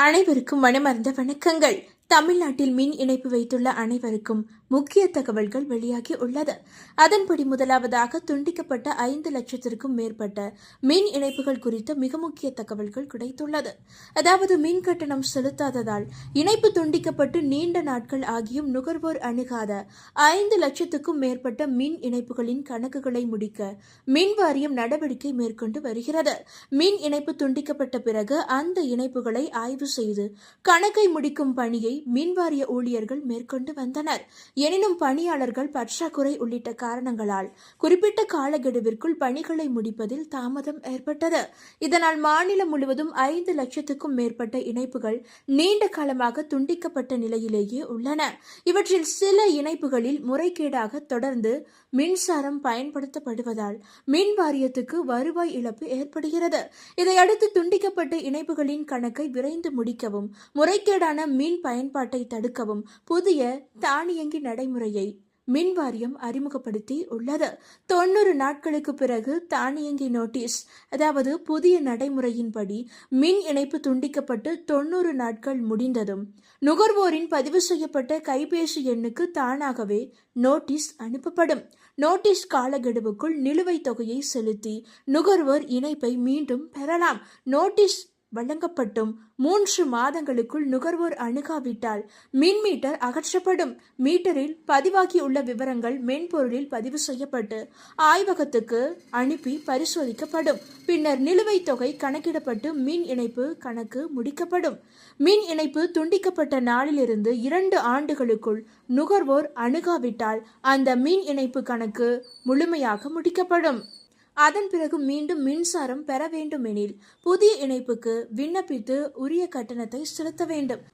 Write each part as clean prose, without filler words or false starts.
அனைவருக்கும் மனமார்ந்த வணக்கங்கள். தமிழ்நாட்டில் மின் இணைப்பு வைத்துள்ள அனைவருக்கும் முக்கிய தகவல்கள் வெளியாகி உள்ளது. அதன்படி முதலாவதாக துண்டிக்கப்பட்ட 5 லட்சத்திற்கும் மேற்பட்ட மின் இணைப்புகள் குறித்த மிக முக்கிய தகவல்கள் கிடைத்துள்ளது. அதாவது மின் கட்டணம் செலுத்தாததால் இணைப்பு துண்டிக்கப்பட்டு நீண்ட நாட்கள் ஆகியும் நுகர்வோர் அணுகாத 5 லட்சத்துக்கும் மேற்பட்ட மின் இணைப்புகளின் கணக்குகளை முடிக்க மின் வாரியம் நடவடிக்கை மேற்கொண்டு வருகிறது. மின் இணைப்பு துண்டிக்கப்பட்ட பிறகு அந்த இணைப்புகளை ஆய்வு செய்து கணக்கை முடிக்கும் பணியை மின்வாரிய ஊழியர்கள் மேற்கொண்டு வந்தனர். எனினும் பணியாளர்கள் பற்றாக்குறை உள்ளிட்ட காரணங்களால் குறிப்பிட்ட காலக்கெடுவிற்குள் பணிகளை முடிப்பதில் தாமதம் ஏற்பட்டது. இதனால் மாநிலம் முழுவதும் 5 லட்சத்துக்கும் மேற்பட்ட இணைப்புகள் நீண்ட காலமாக துண்டிக்கப்பட்ட நிலையிலேயே உள்ளன. இவற்றில் சில இணைப்புகளில் முறைகேடாக தொடர்ந்து மின்சாரம் பயன்படுத்தப்படுவதால் மின் வாரியத்துக்கு வருவாய் இழப்பு ஏற்படுகிறது. இதையடுத்து துண்டிக்கப்பட்ட இணைப்புகளின் கணக்கை விரைந்து முடிக்கவும் முறைகேடான மின் பயன்பாட்டை தடுக்கவும் புதிய தானியங்கி நடைமுறையை மின் வாரியம் அறிமுகப்படுத்தி உள்ளது. 90 நாட்களுக்கு பிறகு தானியங்கி நோட்டீஸ், அதாவது புதிய நடைமுறையின்படி மின் இணைப்பு துண்டிக்கப்பட்டு 90 நாட்கள் முடிந்ததும் நுகர்வோரின் பதிவு செய்யப்பட்ட கைபேசி எண்ணுக்கு தானாகவே நோட்டீஸ் அனுப்பப்படும். நோட்டீஸ் காலக்கெடுவுக்குள் நிலுவைத் தொகையை செலுத்தி நுகர்வோர் இணைப்பை மீண்டும் பெறலாம். நோட்டீஸ் வழங்கப்பட்டும் 3 மாதங்களுக்குள் நுகர்வோர் அணுகாவிட்டால் மின் மீட்டர் அகற்றப்படும். மீட்டரில் பதிவாகியுள்ள விவரங்கள் மென்பொருளில் பதிவு செய்யப்பட்டு ஆய்வகத்துக்கு அனுப்பி பரிசோதிக்கப்படும். பின்னர் நிலுவைத் தொகை கணக்கிடப்பட்டு மின் இணைப்பு கணக்கு முடிக்கப்படும். மின் இணைப்பு துண்டிக்கப்பட்ட நாளிலிருந்து 2 ஆண்டுகளுக்குள் நுகர்வோர் அணுகாவிட்டால் அந்த மின் இணைப்பு கணக்கு முழுமையாக முடிக்கப்படும். அதன் பிறகு மீண்டும் மின்சாரம் பெற வேண்டுமெனில் புதிய இணைப்புக்கு விண்ணப்பித்து உரிய கட்டணத்தை செலுத்த வேண்டும்.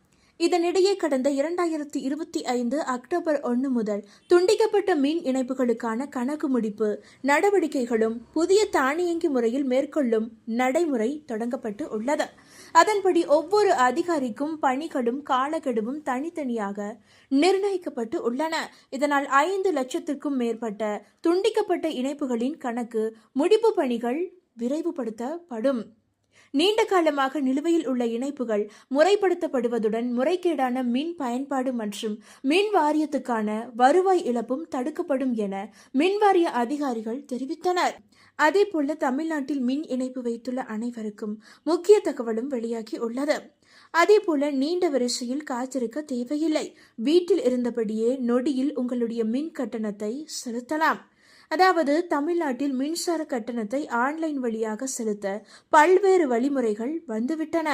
இதனிடையே கடந்த 2025 அக்டோபர் 1 முதல் துண்டிக்கப்பட்ட மின் இணைப்புகளுக்கான கணக்கு முடிப்பு நடவடிக்கைகளும் புதிய தானியங்கி முறையில் மேற்கொள்ளும் நடைமுறை தொடங்கப்பட்டு உள்ளது. அதன்படி ஒவ்வொரு அதிகாரிக்கும் பணிகளும் காலக்கெடுவும் தனித்தனியாக நிர்ணயிக்கப்பட்டு உள்ளன. இதனால் 5 லட்சத்திற்கும் மேற்பட்ட துண்டிக்கப்பட்ட இணைப்புகளின் கணக்கு முடிப்பு பணிகள் விரைவுபடுத்தப்படும். நீண்ட காலமாக நிலுவையில் உள்ள இணைப்புகள் முறைப்படுத்தப்படுவதுடன் முறைகேடான மின் பயன்பாடு மற்றும் மின் வாரியத்துக்கான வருவாய் இழப்பும் தடுக்கப்படும் என மின்வாரிய அதிகாரிகள் தெரிவித்தனர். அதேபோல தமிழ்நாட்டில் மின் இணைப்பு வைத்துள்ள அனைவருக்கும் முக்கிய தகவலும் வெளியாகி உள்ளது. அதேபோல நீண்ட வரிசையில் காத்திருக்க தேவையில்லை. வீட்டில் இருந்தபடியே நொடியில் உங்களுடைய மின் கட்டணத்தை செலுத்தலாம். அதாவது தமிழ்நாட்டில் மின்சார கட்டணத்தை ஆன்லைன் வழியாக செலுத்த பல்வேறு வழிமுறைகள் வந்துவிட்டன.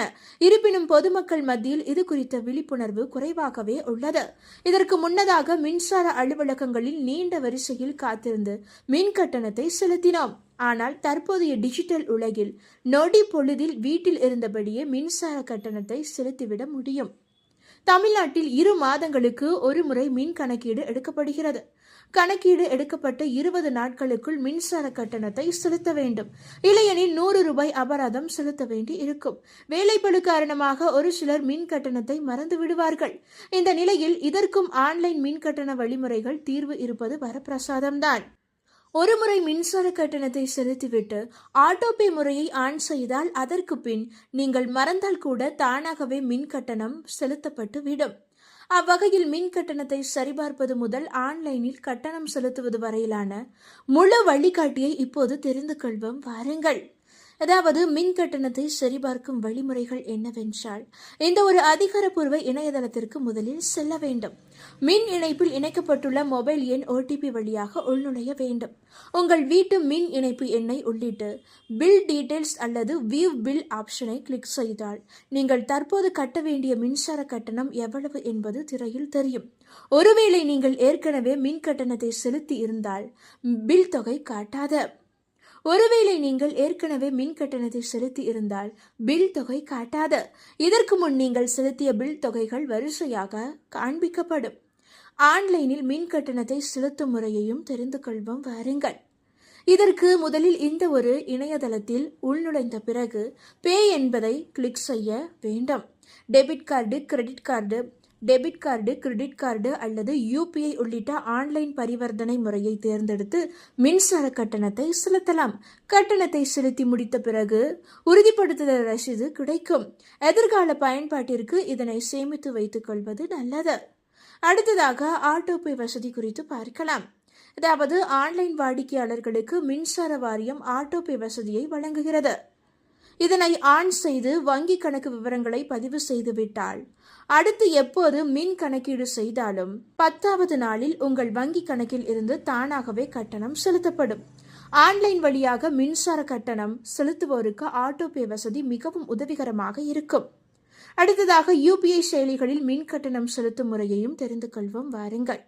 இருப்பினும் பொதுமக்கள் மத்தியில் இது குறித்த விழிப்புணர்வு குறைவாகவே உள்ளது. இதற்கு முன்னதாக மின்சார அலுவலகங்களில் நீண்ட வரிசையில் காத்திருந்து மின் கட்டணத்தை செலுத்தினோம். ஆனால் தற்போதைய டிஜிட்டல் உலகில் நொடி பொழுதில் வீட்டில் இருந்தபடியே மின்சார கட்டணத்தை செலுத்திவிட முடியும். தமிழ்நாட்டில் 2 மாதங்களுக்கு ஒரு முறை மின் கணக்கீடு எடுக்கப்படுகிறது. கணக்கீடு எடுக்கப்பட்ட 20 நாட்களுக்குள் மின்சார கட்டணத்தை செலுத்த வேண்டும். இல்லையெனில் 100 ரூபாய் அபராதம் செலுத்த வேண்டி இருக்கும். வேலைப்பளு காரணமாக ஒரு சிலர் மின் கட்டணத்தை மறந்து விடுவார்கள். இந்த நிலையில் இதற்கும் ஆன்லைன் மின் கட்டண வழிமுறைகள் தீர்வு இருப்பது வரப்பிரசாதம்தான். ஒருமுறை மின்சார கட்டணத்தை செலுத்திவிட்டு ஆட்டோபே முறையை ஆன் செய்தால் அதற்கு பின் நீங்கள் மறந்தால் கூட தானாகவே மின் கட்டணம் செலுத்தப்பட்டு விடும். அவ்வகையில் மின் கட்டணத்தை சரிபார்ப்பது முதல் ஆன்லைனில் கட்டணம் செலுத்துவது வரையிலான முழு வழிகாட்டியை இப்போது தெரிந்து கொள்வோம் வாருங்கள். அதாவது மின் கட்டணத்தை சரிபார்க்கும் வழிமுறைகள் என்னவென்றால், இந்த ஒரு அதிகாரப்பூர்வ இணையதளத்திற்கு முதலில் செல்ல வேண்டும். மின் இணைப்பில் இணைக்கப்பட்டுள்ள மொபைல் எண் OTP வழியாக உள்நுழைய வேண்டும். உங்கள் வீட்டு மின் இணைப்பு எண்ணை உள்ளிட்டு பில் டீடைல்ஸ் அல்லது வியூ பில் ஆப்ஷனை கிளிக் செய்தால் நீங்கள் தற்போது கட்ட வேண்டிய மின்சார கட்டணம் எவ்வளவு என்பது திரையில் தெரியும். ஒருவேளை நீங்கள் ஏற்கனவே மின் கட்டணத்தை செலுத்தி இருந்தால் பில் தொகை காட்டாது. ஒருவேளை நீங்கள் ஏற்கனவே மின் கட்டணத்தை செலுத்தி இருந்தால் பில் தொகை காட்டாது. இதற்கு முன் நீங்கள் செலுத்திய பில் தொகைகள் வரிசையாக காண்பிக்கப்படும். ஆன்லைனில் மின் கட்டணத்தை செலுத்தும் முறையையும் தெரிந்து கொள்வோம் வாருங்கள். இதற்கு முதலில் இந்த ஒரு இணையதளத்தில் உள்நுழைந்த பிறகு பே என்பதை கிளிக் செய்ய வேண்டும். Debit card, credit card, debit card, credit card அல்லது யூபிஐ உள்ளிட்ட ஆன்லைன் பரிவர்த்தனை முறையை தேர்ந்தெடுத்து மின்சார கட்டணத்தை செலுத்தலாம். கட்டணத்தை செலுத்தி முடித்த பிறகு உறுதிப்படுத்துதல் ரசீது கிடைக்கும். எதிர்கால பயன்பாட்டிற்கு இதனை சேமித்து வைத்துக் கொள்வது நல்லது. அடுத்ததாக ஆட்டோபே வசதி குறித்து பார்க்கலாம். அதாவது ஆன்லைன் வாடிக்கையாளர்களுக்கு மின்சார வாரியம் ஆட்டோபே வசதியை வழங்குகிறது. இதனை ஆன் செய்து வங்கி கணக்கு விவரங்களை பதிவு செய்துவிட்டால் அடுத்து எப்போது மின் கணக்கீடு செய்தாலும் 10வது நாளில் உங்கள் வங்கி கணக்கில் இருந்து தானாகவே கட்டணம் செலுத்தப்படும். ஆன்லைன் வழியாக மின்சார கட்டணம் செலுத்துவோருக்கு ஆட்டோபே வசதி மிகவும் உதவிகரமாக இருக்கும். அடுத்ததாக யூபிஐ செயலிகளில் மின் கட்டணம் செலுத்தும் முறையையும் தெரிந்து கொள்வோம் வாருங்கள்.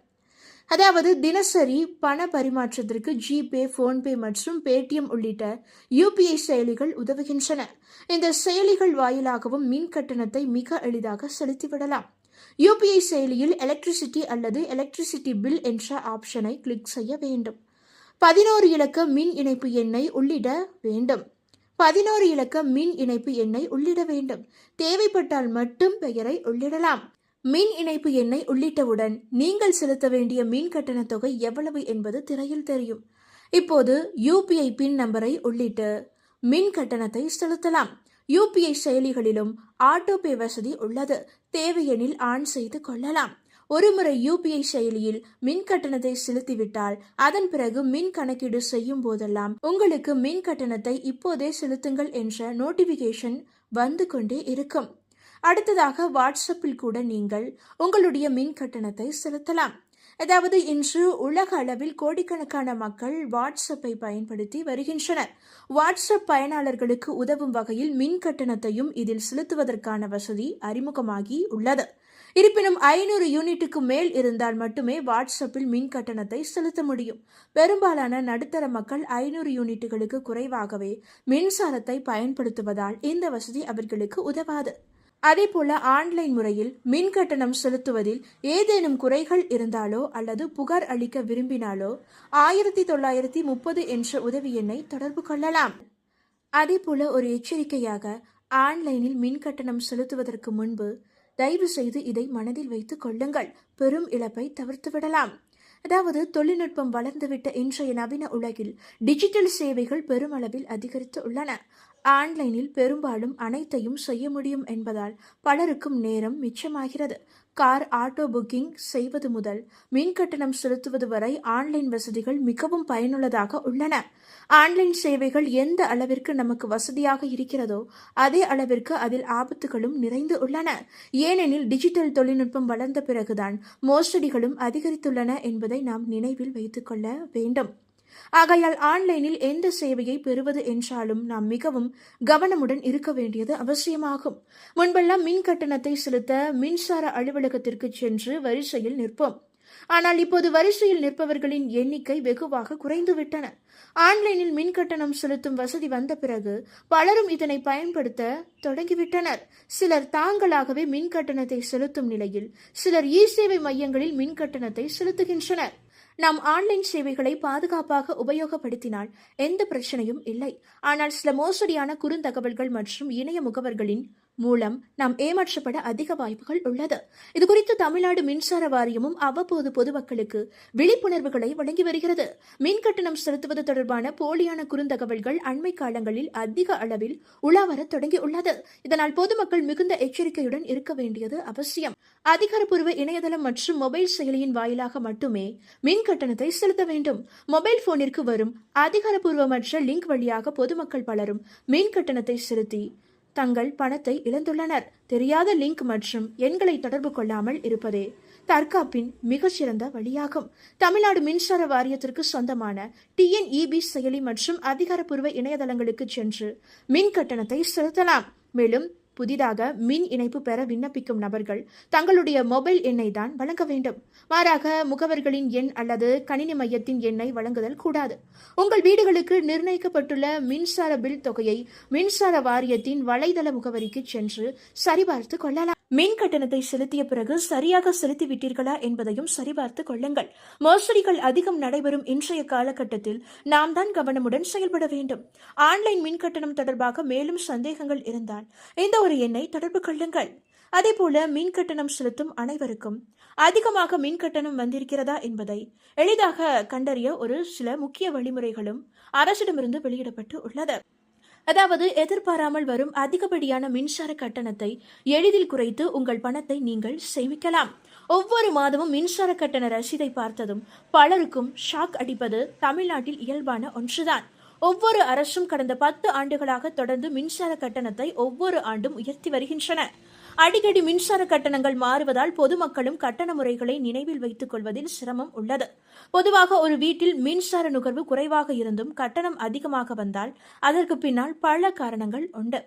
அதாவது தினசரி பண பரிமாற்றத்திற்கு ஜிபே, போன்பே மற்றும் பேடிஎம் உள்ளிட்ட யூபிஐ செயலிகள் உதவுகின்றன. இந்த செயலிகள் வாயிலாகவும் மின் கட்டணத்தை மிக எளிதாக செலுத்திவிடலாம். யூபிஐ செயலியில் எலக்ட்ரிசிட்டி அல்லது எலக்ட்ரிசிட்டி பில் என்ற ஆப்ஷனை கிளிக் செய்ய வேண்டும். 11 இலக்க மின் இணைப்பு எண்ணை உள்ளிட வேண்டும். 11 இலக்க மின் இணைப்பு எண்ணை உள்ளிட வேண்டும். தேவைப்பட்டால் மட்டும் பெயரை உள்ளிடலாம். மின் இணைப்பு எண்ணை உள்ளிட்டவுடன் நீங்கள் செலுத்த வேண்டிய மின் கட்டண தொகை எவ்வளவு என்பது திரையில் தெரியும். இப்போது யூபிஐ பின் நம்பரை உள்ளிட்டு மின் கட்டணத்தை செலுத்தலாம். யூபிஐ செயலிகளிலும் ஆட்டோபே வசதி உள்ளது. தேவையெனில் ஆன் செய்து கொள்ளலாம். ஒருமுறை யூபிஐ செயலியில் மின் கட்டணத்தை செலுத்திவிட்டால் அதன் பிறகு மின் கணக்கீடு செய்யும் போதெல்லாம் உங்களுக்கு மின் கட்டணத்தை இப்போதே செலுத்துங்கள் என்ற நோட்டிபிகேஷன் வந்து கொண்டே இருக்கும். அடுத்ததாக வாட்ஸ்அப்பில் கூட நீங்கள் உங்களுடைய மின் கட்டணத்தை செலுத்தலாம். அதாவது இன்று உலக அளவில் கோடிக்கணக்கான மக்கள் வாட்ஸ்அப்பை பயன்படுத்தி வருகின்றனர். வாட்ஸ்அப் பயனாளர்களுக்கு உதவும் வகையில் மின் கட்டணத்தையும் இதில் செலுத்துவதற்கான வசதி அறிமுகமாகி உள்ளது. இருப்பினும் 500 யூனிட்டுக்கு மேல் இருந்தால் மட்டுமே வாட்ஸ்அப்பில் மின் கட்டணத்தை செலுத்த முடியும். பெரும்பாலான நடுத்தர மக்கள் 500 யூனிட்டுகளுக்கு குறைவாகவே மின்சாரத்தை பயன்படுத்துவதால் இந்த வசதி அவர்களுக்கு உதவாது. அதேபோல ஆன்லைன் முறையில் மின் கட்டணம் செலுத்துவதில் ஏதேனும் குறைகள் இருந்தாலோ அல்லது புகார் அளிக்க விரும்பினாலோ 1930 என்ற உதவி எண்ணை தொடர்பு கொள்ளலாம். அதேபோல ஒரு எச்சரிக்கையாக ஆன்லைனில் மின் கட்டணம் செலுத்துவதற்கு முன்பு தயவு செய்து இதை மனதில் வைத்துக் கொள்ளுங்கள். பெரும் இழப்பை தவிர்த்துவிடலாம். அதாவது தொழில்நுட்பம் வளர்ந்துவிட்ட இன்றைய நவீன உலகில் டிஜிட்டல் சேவைகள் பெருமளவில் அதிகரித்து உள்ளன. ஆன்லைனில் பெரும்பாலும் அனைத்தையும் செய்ய முடியும் என்பதால் பலருக்கும் நேரம் மிச்சமாகிறது. கார், ஆட்டோ புக்கிங் செய்வது முதல் மின் கட்டணம் செலுத்துவது வரை ஆன்லைன் வசதிகள் மிகவும் பயனுள்ளதாக உள்ளன. ஆன்லைன் சேவைகள் எந்த அளவிற்கு நமக்கு வசதியாக இருக்கிறதோ அதே அளவிற்கு அதில் ஆபத்துகளும் நிறைந்து உள்ளன. ஏனெனில் டிஜிட்டல் தொழில்நுட்பம் வளர்ந்த பிறகுதான் மோசடிகளும் அதிகரித்துள்ளன என்பதை நாம் நினைவில் வைத்துக் கொள்ள வேண்டும். ஆகையால் ஆன்லைனில் எந்த சேவையை பெறுவது என்றாலும் நாம் மிகவும் கவனமுடன் இருக்க வேண்டியது அவசியமாகும். முன்பெல்லாம் மின் கட்டணத்தை செலுத்த மின்சார அலுவலகத்திற்கு சென்று வரிசையில் நிற்போம். ஆனால் இப்போது வரிசையில் நிற்பவர்களின் எண்ணிக்கை வெகுவாக குறைந்துவிட்டன. ஆன்லைனில் மின் கட்டணம் செலுத்தும் வசதி வந்த பிறகு பலரும் இதனை பயன்படுத்த தொடங்கிவிட்டனர். சிலர் தாங்களாகவே மின் கட்டணத்தை செலுத்தும் நிலையில் சிலர் இ-சேவை மையங்களில் மின் கட்டணத்தை செலுத்துகின்றனர். நாம் ஆன்லைன் சேவைகளை பாதுகாப்பாக உபயோகப்படுத்தினால் எந்த பிரச்சனையும் இல்லை. ஆனால் சில மோசடியான குறுந்தகவல்கள் மற்றும் இணைய முகவர்களின் மூலம் நாம் ஏமாற்றப்பட அதிக வாய்ப்புகள் உள்ளது. இதுகுறித்து தமிழ்நாடு மின்சார வாரியமும் அவ்வப்போது பொதுமக்களுக்கு விழிப்புணர்வுகளை வழங்கி வருகிறது. மின் கட்டணம் செலுத்துவது தொடர்பான போலியான குறுந்தகவல்கள் அண்மை காலங்களில் அதிக அளவில் உலாவர தொடங்கி உள்ளது. இதனால் பொதுமக்கள் மிகுந்த எச்சரிக்கையுடன் இருக்க வேண்டியது அவசியம். அதிகாரப்பூர்வ இணையதளம் மற்றும் மொபைல் செயலியின் வாயிலாக மட்டுமே மின் கட்டணத்தை செலுத்த வேண்டும். மொபைல் போனிற்கு வரும் அதிகாரப்பூர்வமற்ற லிங்க் வழியாக பொதுமக்கள் பலரும் மின் கட்டணத்தை செலுத்தி தங்கள் பணத்தை இழந்துள்ளனர். தெரியாத லிங்க் மற்றும் எண்களை தொடர்பு கொள்ளாமல் இருப்பதே தற்காப்பின் மிகச்சிறந்த வழியாகும். தமிழ்நாடு மின்சார வாரியத்திற்கு சொந்தமான TNEB செயலி மற்றும் அதிகாரப்பூர்வ இணையதளங்களுக்கு சென்று மின் கட்டணத்தை செலுத்தலாம். மேலும் புதிதாக மின் இணைப்பு பெற விண்ணப்பிக்கும் நபர்கள் தங்களுடைய மொபைல் எண்ணை தான் வழங்க வேண்டும். மாறாக முகவர்களின் எண் அல்லது கணினி மையத்தின் எண்ணை வழங்குதல் கூடாது. உங்கள் வீடுகளுக்கு நிர்ணயிக்கப்பட்டுள்ள மின்சார பில் தொகையை மின்சார வாரியத்தின் வலைதள முகவரிக்கு சென்று சரிபார்த்து கொள்ளலாம். மின் கட்டணத்தை செலுத்திய பிறகு சரியாக செலுத்தி விட்டீர்களா என்பதையும் சரிபார்த்துக் கொள்ளுங்கள். மோசடிகள் அதிகம் நடைபெறும் இன்றைய காலகட்டத்தில் நாம் தான் கவனமுடன் செயல்பட வேண்டும். ஆன்லைன் மின் கட்டணம் தொடர்பாக மேலும் சந்தேகங்கள் இருந்தால் இந்த ஒரு எண்ணை தொடர்பு கொள்ளுங்கள். அதேபோல மின் கட்டணம் செலுத்தும் அனைவருக்கும் அதிகமாக மின் கட்டணம் வந்திருக்கிறதா என்பதை எளிதாக கண்டறிய ஒரு சில முக்கிய வழிமுறைகளும் அரசிடமிருந்து வெளியிடப்பட்டு உள்ளது. அதாவது எதிர்பாராமல் வரும் அதிகப்படியான மின்சார கட்டணத்தை எளிதில் குறைத்து உங்கள் பணத்தை நீங்கள் சேமிக்கலாம். ஒவ்வொரு மாதமும் மின்சார கட்டண ரசீதை பார்த்ததும் பலருக்கும் ஷாக் அடிப்பது தமிழ்நாட்டில் இயல்பான ஒன்றுதான். ஒவ்வொரு அரசும் கடந்த 10 ஆண்டுகளாக தொடர்ந்து மின்சார கட்டணத்தை ஒவ்வொரு ஆண்டும் உயர்த்தி வருகின்றன. அடிக்கடி மின்சார கட்டணங்கள் மாறுவதால் பொதுமக்களும் கட்டண முறைகளை நினைவில் வைத்துக் கொள்வதில் சிரமம் உள்ளது. பொதுவாக ஒரு வீட்டில் மின்சார நுகர்வு குறைவாக இருந்தும் கட்டணம் அதிகமாக வந்தால் அதற்கு பின்னால் பல காரணங்கள் உண்டு.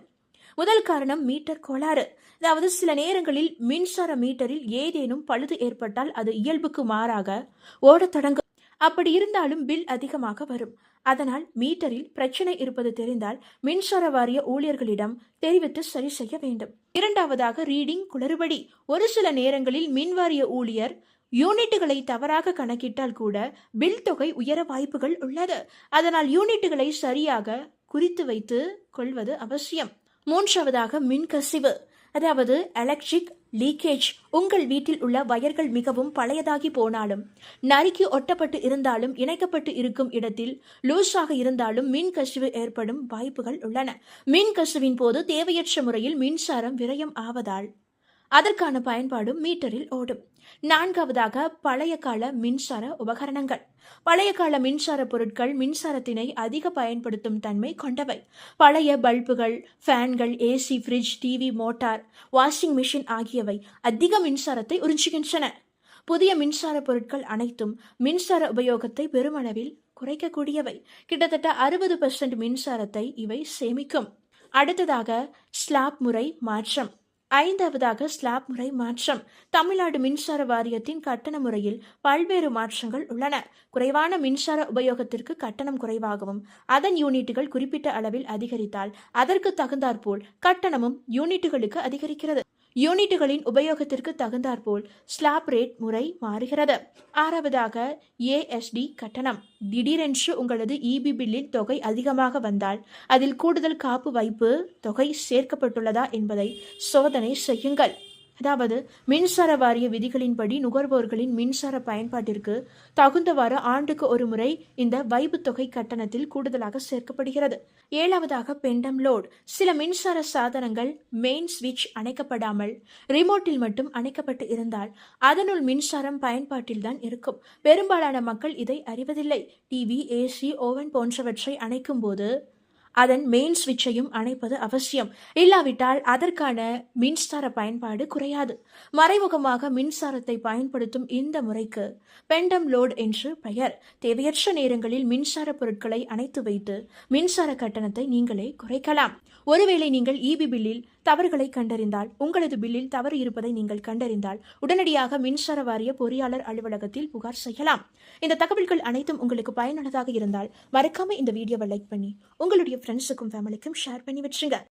முதல் காரணம் மீட்டர் கோளாறு. அதாவது சில நேரங்களில் மின்சார மீட்டரில் ஏதேனும் பழுது ஏற்பட்டால் அது இயல்புக்கு மாறாக ஓடத் தொடங்கும். அப்படி இருந்தாலும் பில் அதிகமாக வரும். அதனால் மீட்டரில் பிரச்சனை இருப்பது தெரிந்தால் மின்சார வாரிய ஊழியர்களிடம் தெரிவித்து சரி செய்ய வேண்டும். இரண்டாவதாக ரீடிங் குளறுபடி. ஒரு சில நேரங்களில் மின்வாரிய ஊழியர் யூனிட்டுகளை தவறாக கணக்கிட்டால் கூட பில் தொகை உயர வாய்ப்புகள் உள்ளது. அதனால் யூனிட்டுகளை சரியாக குறித்து வைத்து கொள்வது அவசியம். மூன்றாவதாக மின்கசிவு, அதாவது எலக்ட்ரிக் லீக்கேஜ். உங்கள் வீட்டில் உள்ள வயர்கள் மிகவும் பழையதாகி போனாலும், நறுக்கி ஒட்டப்பட்டு இருந்தாலும், இணைக்கப்பட்டு இருக்கும் இடத்தில் லூஸாக இருந்தாலும் மின் கசிவு ஏற்படும் வாய்ப்புகள் உள்ளன. மின் கசிவின் போது தேவையற்ற முறையில் மின்சாரம் விரயம் ஆவதால் அதற்கான பயன்பாடும் மீட்டரில் ஓடும். நான்காவதாக பழைய கால மின்சார உபகரணங்கள். பழைய கால மின்சார பொருட்கள் மின்சாரத்தினை அதிக பயன்படுத்தும் தன்மை கொண்டவை. பழைய பல்புகள், ஃபேன்கள், AC, fridge, TV, motor, washing machine ஆகியவை அதிக மின்சாரத்தை உறிஞ்சுகின்றன. புதிய மின்சார பொருட்கள் அனைத்தும் மின்சார உபயோகத்தை பெருமளவில் குறைக்கக்கூடியவை. கிட்டத்தட்ட 60% மின்சாரத்தை இவை சேமிக்கும். அடுத்ததாக ஸ்லாப் முறை மாற்றம். ஐந்தாவதாக ஸ்லாப் முறை மாற்றம். தமிழ்நாடு மின்சார வாரியத்தின் கட்டண முறையில் பல்வேறு மாற்றங்கள் உள்ளன. குறைவான மின்சார உபயோகத்திற்கு கட்டணம் குறைவாகவும், அதன் யூனிட்டுகள் குறிப்பிட்ட அளவில் அதிகரித்தால் அதற்கு தகுந்தாற்போல் கட்டணமும் யூனிட்டுகளுக்கு அதிகரிக்கிறது. யூனிட்டுகளின் உபயோகத்திற்கு தகுந்தாற்போல் ஸ்லாப் ரேட் முறை மாறுகிறது. ஆறாவதாக ஏஎஸ்டி கட்டணம். திடீரென்று உங்களது இபி பில்லில் தொகை அதிகமாக வந்தால் அதில் கூடுதல் காப்பு வைப்பு தொகை சேர்க்கப்பட்டுள்ளதா என்பதை சோதனை செய்யுங்கள். அதாவது மின்சார வாரிய விதிகளின்படி நுகர்வோர்களின் மின்சார பயன்பாட்டிற்கு தகுந்தவாறு ஆண்டுக்கு ஒரு முறை இந்த வைப்பு தொகை கட்டணத்தில் கூடுதலாக சேர்க்கப்படுகிறது. ஏழாவதாக பெண்டம் லோட். சில மின்சார சாதனங்கள் மெயின் ஸ்விட்ச் அணைக்கப்படாமல் ரிமோட்டில் மட்டும் அணைக்கப்பட்டு இருந்தால் அதனுள் மின்சாரம் பயன்பாட்டில்தான் இருக்கும். பெரும்பாலான மக்கள் இதை அறிவதில்லை. டிவி, ஏசி, ஓவன் போன்றவற்றை அணைக்கும் போது அதன் மெயின் ஸ்விட்சையும் அணைப்பது அவசியம். இல்லாவிட்டால் அதற்கான மின்சார பயன்பாடு குறையாது. மறைமுகமாக மின்சாரத்தை பயன்படுத்தும் இந்த முறைக்கு பெண்டம் லோட் என்று பெயர். தேவையற்ற நேரங்களில் மின்சார பொருட்களை அணைத்து வைத்து மின்சார கட்டணத்தை நீங்களே குறைக்கலாம். ஒருவேளை நீங்கள் இபி பில்லில் தவறுகளை கண்டறிந்தால், உங்களது பில்லில் தவறு இருப்பதை நீங்கள் கண்டறிந்தால் உடனடியாக மின்சார வாரிய பொறியாளர் அலுவலகத்தில் புகார் செய்யலாம். இந்த தகவல்கள் அனைத்தும் உங்களுக்கு பயனுள்ளதாக இருந்தால் மறக்காம இந்த வீடியோவை லைக் பண்ணி உங்களுடைய ஃப்ரெண்ட்ஸுக்கும் ஃபேமிலிக்கும் ஷேர் பண்ணி வச்சுங்க.